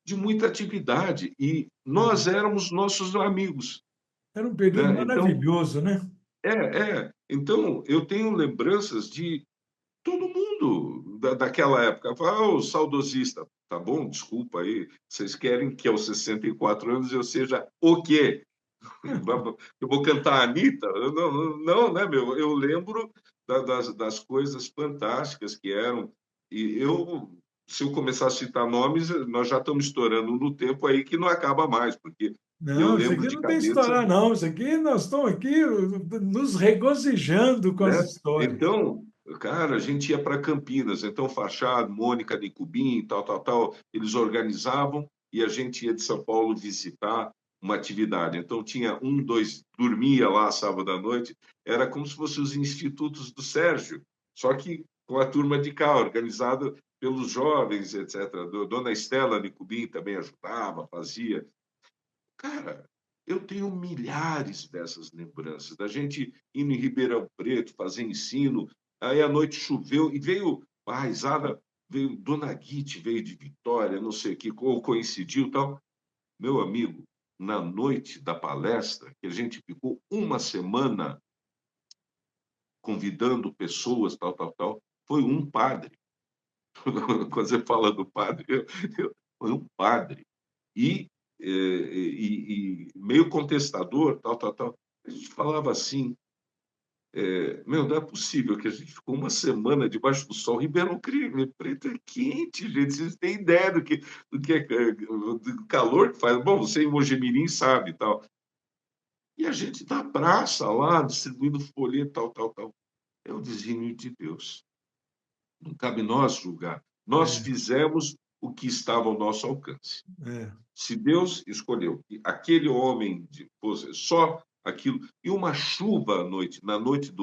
de muita atividade, e nós É. éramos nossos amigos, Era um período né? Então, maravilhoso, né? Então, eu tenho lembranças de todo mundo daquela época. Fala, o saudosista, tá bom? Desculpa aí. Vocês querem que aos 64 anos eu seja o quê? Eu vou cantar a Anitta? Não, não, não, né, meu? Eu lembro das coisas fantásticas que eram. E se eu começar a citar nomes, nós já estamos estourando no tempo aí que não acaba mais, porque eu Não, isso lembro aqui de não tem cabeça, história, não. Isso aqui nós estamos aqui nos regozijando com as né? histórias. Então, cara, a gente ia para Campinas, então Fachado, Mônica de Cubim, tal, tal, tal, eles organizavam e a gente ia de São Paulo visitar uma atividade. Então tinha um, dois, dormia lá sábado à noite, era como se fossem os institutos do Sérgio, só que com a turma de cá, organizado pelos jovens, etc. Dona Estela de Cubim também ajudava, fazia. Cara, eu tenho milhares dessas lembranças, da gente indo em Ribeirão Preto, fazer ensino, aí à noite choveu e veio a raizada, veio Dona Guite, veio de Vitória, não sei o que, ou coincidiu e tal. Meu amigo, na noite da palestra, que a gente ficou uma semana convidando pessoas, tal, tal, tal, foi um padre. Quando você fala do padre, foi um padre. E, meio contestador, tal, tal, tal. A gente falava assim, meu, não é possível que a gente ficou uma semana debaixo do sol. Ribeirão Preto é quente, gente. Vocês têm ideia do que é, do calor que faz. Bom, você em Mojimirim sabe, tal. E a gente na praça lá, distribuindo folheto, tal, tal, tal. É o desígnio de Deus. Não cabe nós julgar. Nós É, fizemos o que estava ao nosso alcance. é. Se Deus escolheu que aquele homem fosse só aquilo, e uma chuva à noite, na noite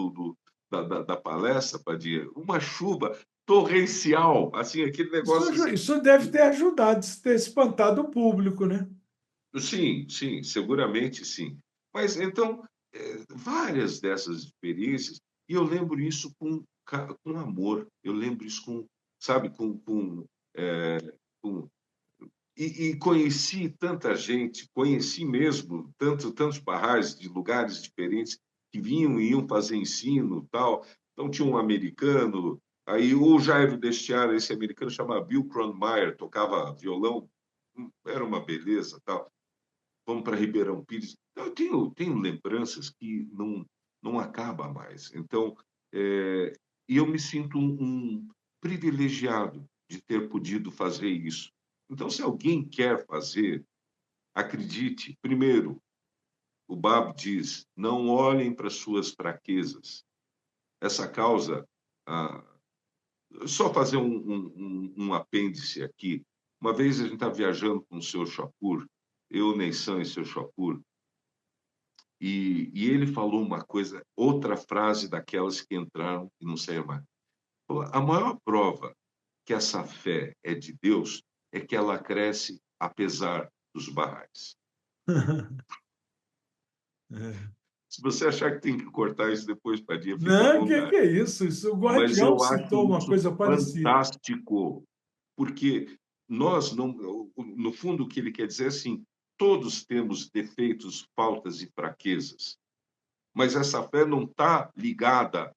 da palestra, Padilha, uma chuva torrencial, assim, aquele negócio assim. Isso deve ter ajudado, ter espantado o público, né? Sim, sim, seguramente sim. Mas então, várias dessas experiências, e eu lembro isso com amor, eu lembro isso com, sabe, é, com e conheci tanta gente, conheci mesmo tantos barrais de lugares diferentes que vinham e iam fazer ensino, tal. Então tinha um americano, aí o Jairo Destiara, esse americano chamava Bill Cronmeyer, tocava violão, era uma beleza, tal. Vamos para Ribeirão Pires. Então, eu tenho lembranças que não acaba mais. Então, e eu me sinto um privilegiado de ter podido fazer isso. Então, se alguém quer fazer, acredite. Primeiro, o Bab diz: não olhem para suas fraquezas. Essa causa, ah, só fazer um apêndice aqui. Uma vez a gente está viajando com o senhor Chapur, eu, Neysan e seu Chapur, e ele falou uma coisa, outra frase daquelas que entraram e não saíram mais. Falou, a maior prova que essa fé é de Deus é que ela cresce apesar dos barrais. É. Se você achar que tem que cortar isso depois, Padilha, fica à Não, que vontade. é isso? Isso, o Mas Guardião eu acho citou uma isso coisa parecida. fantástico, porque nós não, no fundo, o que ele quer dizer é assim, todos temos defeitos, faltas e fraquezas, mas essa fé não está ligada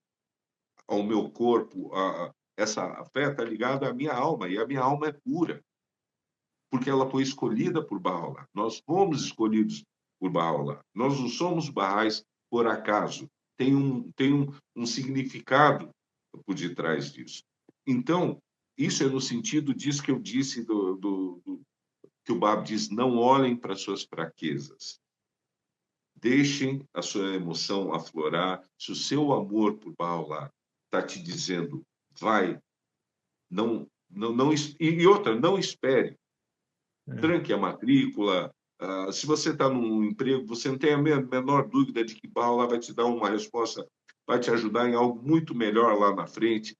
ao meu corpo, essa fé está ligada à minha alma, e a minha alma é pura, porque ela foi escolhida por Bahá'u'lláh. Nós fomos escolhidos por Bahá'u'lláh. Nós não somos barrais por acaso. Tem um significado por detrás disso. Então, isso é no sentido disso que eu disse, que o Bab diz, não olhem para suas fraquezas. Deixem a sua emoção aflorar. Se o seu amor por Bahá'u'lláh está te dizendo, vai, não, não, não, e outra, não espere. Tranque a matrícula. Se você está num emprego, você não tem a menor dúvida de que Bahá'u'lláh vai te dar uma resposta, vai te ajudar em algo muito melhor lá na frente.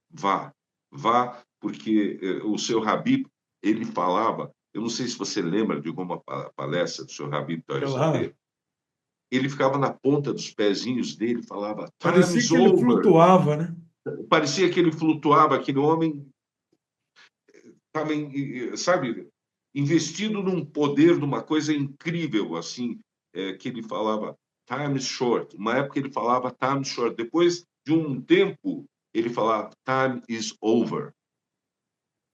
Vá, vá, porque o seu Habib, ele falava, eu não sei se você lembra de alguma palestra do seu Habib Claro. Tajuddin, ele ficava na ponta dos pezinhos dele, falava, time Parecia is que ele over. flutuava, né? Parecia que ele flutuava, aquele homem estava, sabe, investido num poder, numa coisa incrível, assim, que ele falava time is short. Uma época ele falava time is short. Depois de um tempo, ele falava time is over.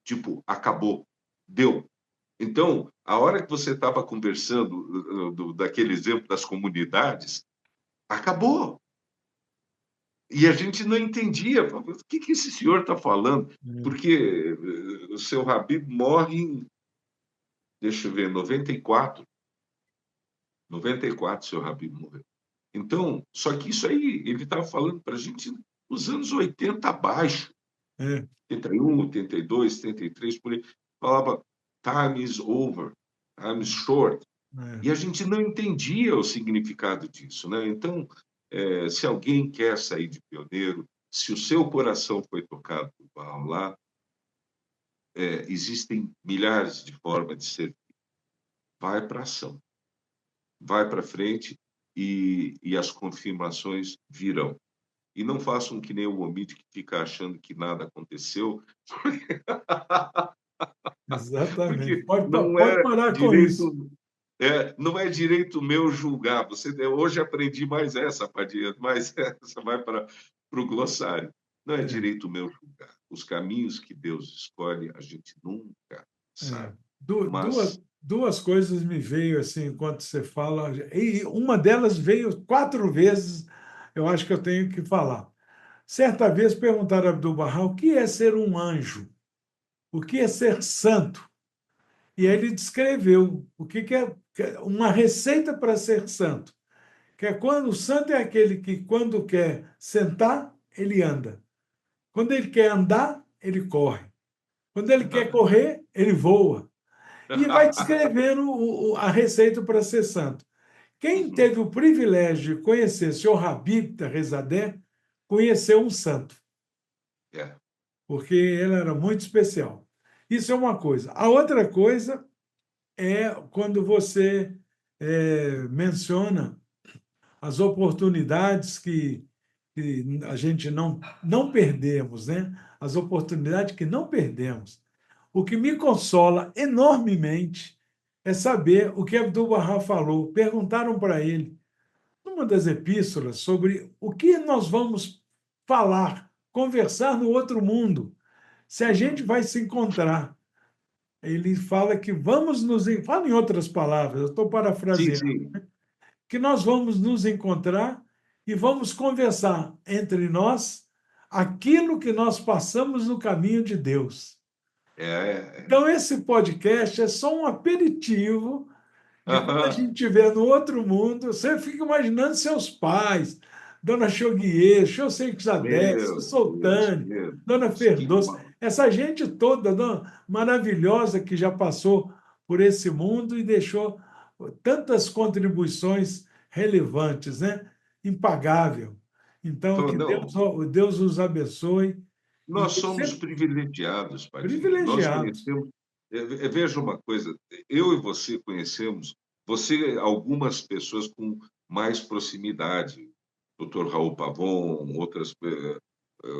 Tipo, acabou, deu. Então, a hora que você estava conversando daquele exemplo das comunidades, acabou. E a gente não entendia. O que esse senhor está falando? Porque o seu Habib morre em, deixa eu ver, 94. 94, seu Habib morreu. Então, só que isso aí, ele estava falando para a gente nos anos 80 abaixo. É. 81, 82, 73, por aí. Falava, time is over, time is short. É. E a gente não entendia o significado disso, né? Então, se alguém quer sair de pioneiro, se o seu coração foi tocado por Bahá'u'lláh, existem milhares de formas de ser. Vai para a ação, vai para frente e as confirmações virão. E não façam que nem o Omid que fica achando que nada aconteceu, Exatamente. porque Pode, não pode é parar com isso. direito. Não é direito meu julgar. Hoje aprendi mais essa, Padilha, mas essa vai para o glossário. Não é É, direito meu julgar. Os caminhos que Deus escolhe, a gente nunca é. sabe. Duas, Mas, duas coisas me veio assim enquanto você fala, e uma delas veio 4 vezes, eu acho que eu tenho que falar. Certa vez perguntaram a Abdu'l-Bahá o que é ser um anjo, o que é ser santo. E aí ele descreveu o que é uma receita para ser santo, que é quando o santo é aquele que, quando quer sentar, ele anda. Quando ele quer andar, ele corre. Quando ele quer correr, ele voa. E vai descrevendo a receita para ser santo. Quem teve o privilégio de conhecer o Sr. Habib Rezadeh, conheceu um santo, é, porque ele era muito especial. Isso é uma coisa. A outra coisa é quando você menciona as oportunidades que a gente não perdemos, né? As oportunidades que não perdemos. O que me consola enormemente é saber o que Abdu'l-Bahá falou. Perguntaram para ele, numa das epístolas, sobre o que nós vamos falar, conversar no outro mundo, se a gente vai se encontrar. Ele fala que vamos nos. Fala em outras palavras, eu estou sim, parafraseando, sim. que nós vamos nos encontrar e vamos conversar entre nós aquilo que nós passamos no caminho de Deus. É, é. Então, esse podcast é só um aperitivo de quando a Aham. gente estiver no outro mundo, você fica imaginando seus pais, Dona Choguier, Seu Zadek, Seu Meu Deus, Soltane, meu Dona Deus, que Ferdowsi, mal. essa gente toda maravilhosa que já passou por esse mundo e deixou tantas contribuições relevantes, né? Impagável. Então, que Não, Deus os abençoe. E nós somos sempre privilegiados, Padinha. Nós privilegiados. conhecemos. Veja uma coisa: eu e você conhecemos, você, algumas pessoas com mais proximidade, doutor Raul Pavon,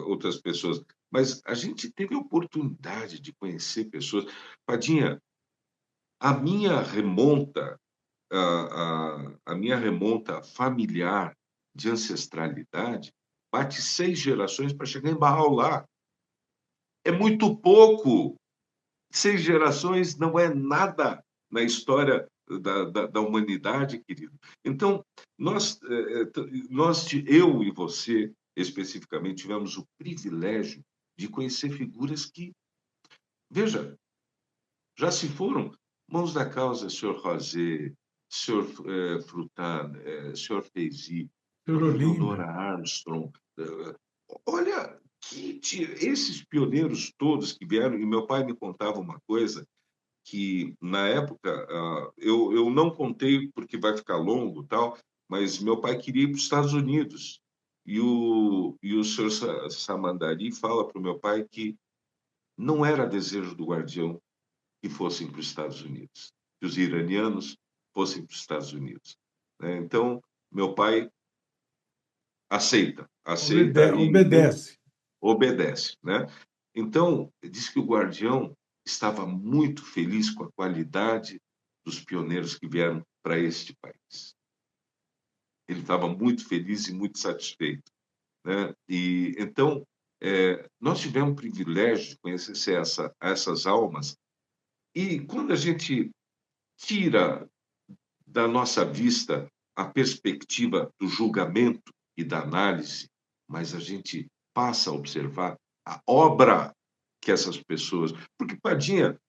outras pessoas, mas a gente teve a oportunidade de conhecer pessoas. Padinha, a minha remonta, a minha remonta familiar de ancestralidade bate 6 gerações para chegar em Barraulá. É muito pouco. 6 gerações não é nada na história da humanidade, querido. Então, eu e você, especificamente, tivemos o privilégio de conhecer figuras que, veja, já se foram. Mãos da causa, senhor Rosé, senhor Frutan, senhor Fezi, Senhor dona Olímpio. Leonora Armstrong. Olha, esses pioneiros todos que vieram, e meu pai me contava uma coisa, que na época, eu não contei porque vai ficar longo, tal, mas meu pai queria ir para os Estados Unidos. E o senhor Samandari fala para o meu pai que não era desejo do guardião que fossem para os Estados Unidos, que os iranianos fossem para os Estados Unidos, né? Então, meu pai aceita e Obedece. obedece, né? Então, diz que o guardião estava muito feliz com a qualidade dos pioneiros que vieram para este país. Ele estava muito feliz e muito satisfeito, né? E então nós tivemos o privilégio de conhecer essas almas. E quando a gente tira da nossa vista a perspectiva do julgamento e da análise, mas a gente passa a observar a obra que essas pessoas. Porque, Padinha,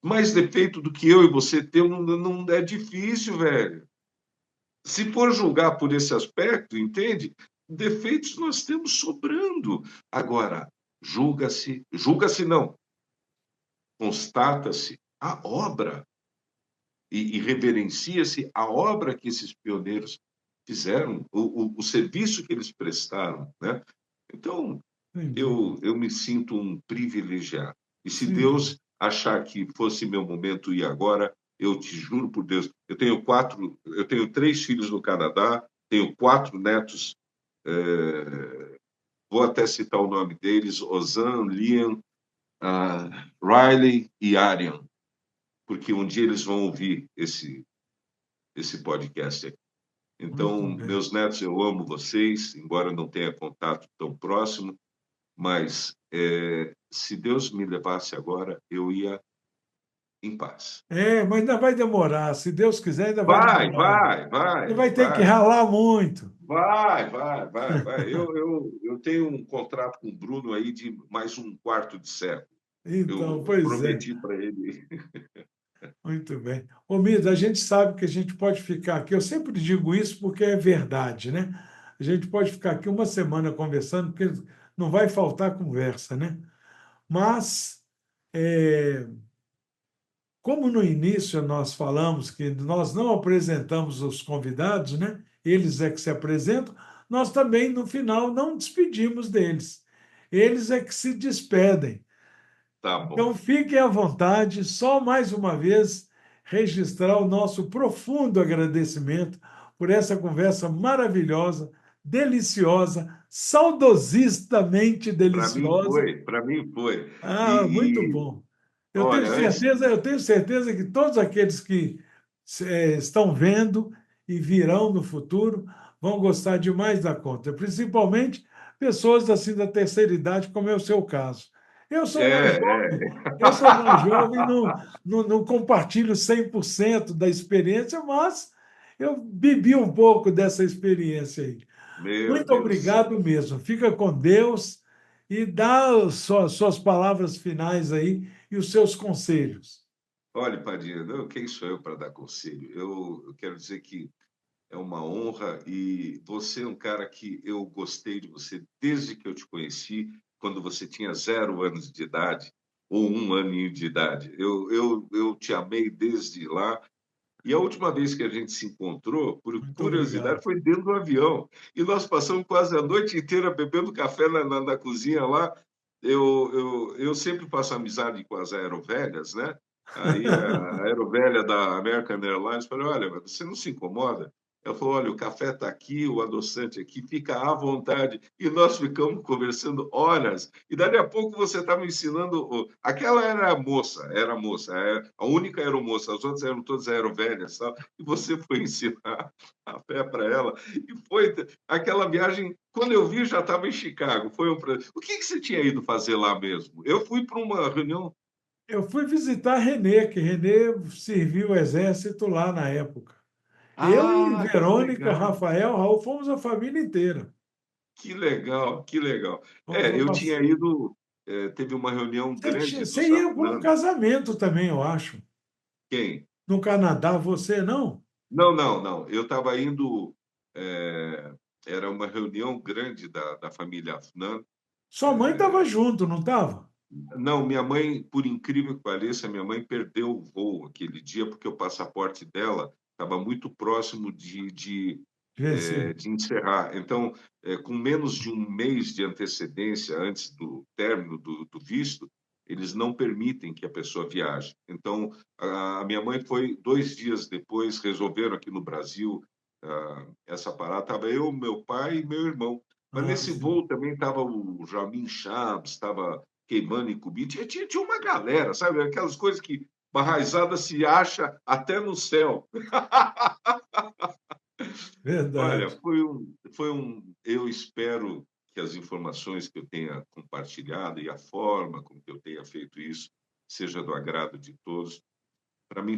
mais defeito do que eu e você ter não é difícil, velho. Se for julgar por esse aspecto, entende? Defeitos nós temos sobrando. Agora, julga-se não, constata-se a obra e reverencia-se a obra que esses pioneiros fizeram, o serviço que eles prestaram, né? Então, Entendi. eu me sinto um privilegiado. E se Sim. Deus achar que fosse meu momento e agora, eu te juro por Deus, eu tenho 3 filhos no Canadá, tenho 4 netos, vou até citar o nome deles: Ozan, Liam, Riley e Arian, porque um dia eles vão ouvir esse podcast aqui. Muito Então, bem. meus netos, eu amo vocês, embora não tenha contato tão próximo, mas se Deus me levasse agora, eu ia em paz. Mas ainda vai demorar. Se Deus quiser, ainda vai Vai, demorar. vai, Você vai, vai ter que vai, ralar muito. vai. Eu tenho um contrato com o Bruno aí de mais um quarto de século. Então, Eu pois é. prometi para ele. Muito bem. Ô, Mida, a gente sabe que a gente pode ficar aqui. Eu sempre digo isso porque é verdade, né? A gente pode ficar aqui uma semana conversando, porque não vai faltar conversa, né? Mas, como no início nós falamos que nós não apresentamos os convidados, né? Eles é que se apresentam, nós também, no final, não despedimos deles. Eles é que se despedem. Tá Então, bom. fiquem à vontade, só mais uma vez registrar o nosso profundo agradecimento por essa conversa maravilhosa, deliciosa, saudosistamente deliciosa. Para mim foi. Ah, muito E, bom. olha, antes, Eu tenho certeza que todos aqueles que estão vendo e virão no futuro vão gostar demais da conta, principalmente pessoas assim da terceira idade, como é o seu caso. Eu sou mais jovem, é. eu sou mais jovem, não compartilho 100% da experiência, mas eu bebi um pouco dessa experiência aí. Meu Muito Deus do céu. obrigado mesmo. Fica com Deus e dá suas palavras finais aí e os seus conselhos. Olha, Padilha, não, quem sou eu para dar conselho? Eu quero dizer que é uma honra e você é um cara que eu gostei de você desde que eu te conheci, quando você tinha 0 anos de idade. ou um aninho de idade. Eu te amei desde lá. E a última vez que a gente se encontrou, por Muito curiosidade, obrigado. foi dentro do avião. E nós passamos quase a noite inteira bebendo café na cozinha lá. Eu sempre faço amizade com as aerovelhas, né? Aí a aerovelha da American Airlines falou: Olha, você não se incomoda? Ela falou: Olha, o café está aqui, o adoçante aqui, fica à vontade. E nós ficamos conversando horas. E dali a pouco você está me ensinando. Aquela era a moça, a única aeromoça, as outras eram todas aerovelhas, tal. E você foi ensinar café para ela. E foi aquela viagem. Quando eu vi, já estava em Chicago. Foi um prazer. O que você tinha ido fazer lá mesmo? Eu fui para uma reunião. Eu fui visitar Renê, que Renê serviu o exército lá na época. Eu e Ah, que Verônica, legal. Rafael, Raul, fomos a família inteira. Que legal, que legal. Fomos a Eu pass- tinha ido, teve uma reunião grande Você dos ia para um afegãos. casamento também, eu acho. Quem? No Canadá, você não? Não, não, não. Eu estava indo. Era uma reunião grande da família Afnan. Sua mãe estava junto, não estava? Não, minha mãe, por incrível que pareça, minha mãe perdeu o voo aquele dia porque o passaporte dela estava muito próximo Vencer. de encerrar. Então, com menos de um mês de antecedência antes do término do visto, eles não permitem que a pessoa viaje. Então, a minha mãe foi 2 dias depois, resolveram aqui no Brasil essa parada. Estava eu, meu pai e meu irmão. Mas Ah, nesse sim. voo também estava o Jamin Chaves, estava Queimando em Cubi. Tinha uma galera, sabe? Aquelas coisas que Barraizada se acha até no céu. Olha, Verdade. eu espero que as informações que eu tenha compartilhado e a forma como que eu tenha feito isso seja do agrado de todos. Para mim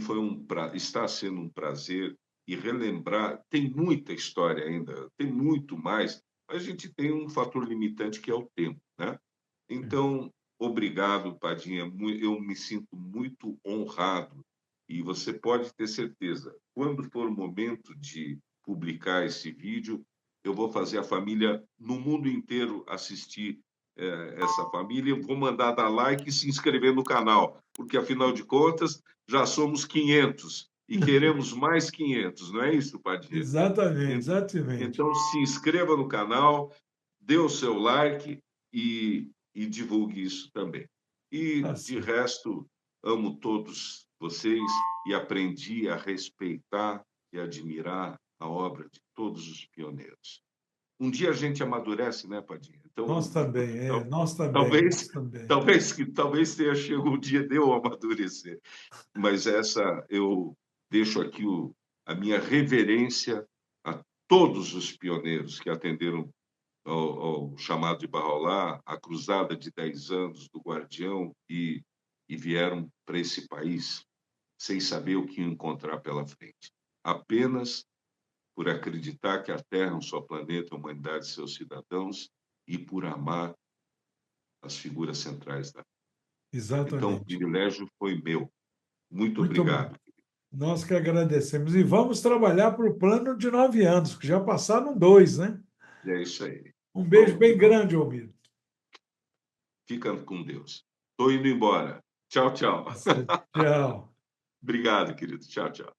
está sendo um prazer e relembrar. Tem muita história ainda, tem muito mais, mas a gente tem um fator limitante que é o tempo, né? Então, obrigado, Padinha. Eu me sinto muito honrado e você pode ter certeza, quando for o momento de publicar esse vídeo, eu vou fazer a família no mundo inteiro assistir essa família. Vou mandar dar like e se inscrever no canal, porque afinal de contas já somos 500 e queremos mais 500, não é isso, Padinha? Exatamente, En- exatamente. Então, se inscreva no canal, dê o seu like e divulgue isso também. E, Tá de certo. resto, amo todos vocês e aprendi a respeitar e admirar a obra de todos os pioneiros. Um dia a gente amadurece, né, Padinha? Nós Então, também, nós também, nós talvez, também. talvez tenha chegado o dia de eu amadurecer. Mas essa eu deixo aqui a minha reverência a todos os pioneiros que atenderam ao chamado de Barrolá, a cruzada de 10 anos do Guardião e vieram para esse país sem saber o que iam encontrar pela frente. Apenas por acreditar que a Terra é um só planeta, a humanidade e seus cidadãos, e por amar as figuras centrais da. Então, o Exatamente. privilégio foi meu. Muito Muito bom. obrigado. Nós que agradecemos. E vamos trabalhar para o plano de 9 anos, que já passaram dois, né? E é isso aí. Um beijo Vamos que bem vamos. grande, Almir. Fica com Deus. Estou indo embora. Tchau, tchau. Tchau. Obrigado, querido. Tchau, tchau.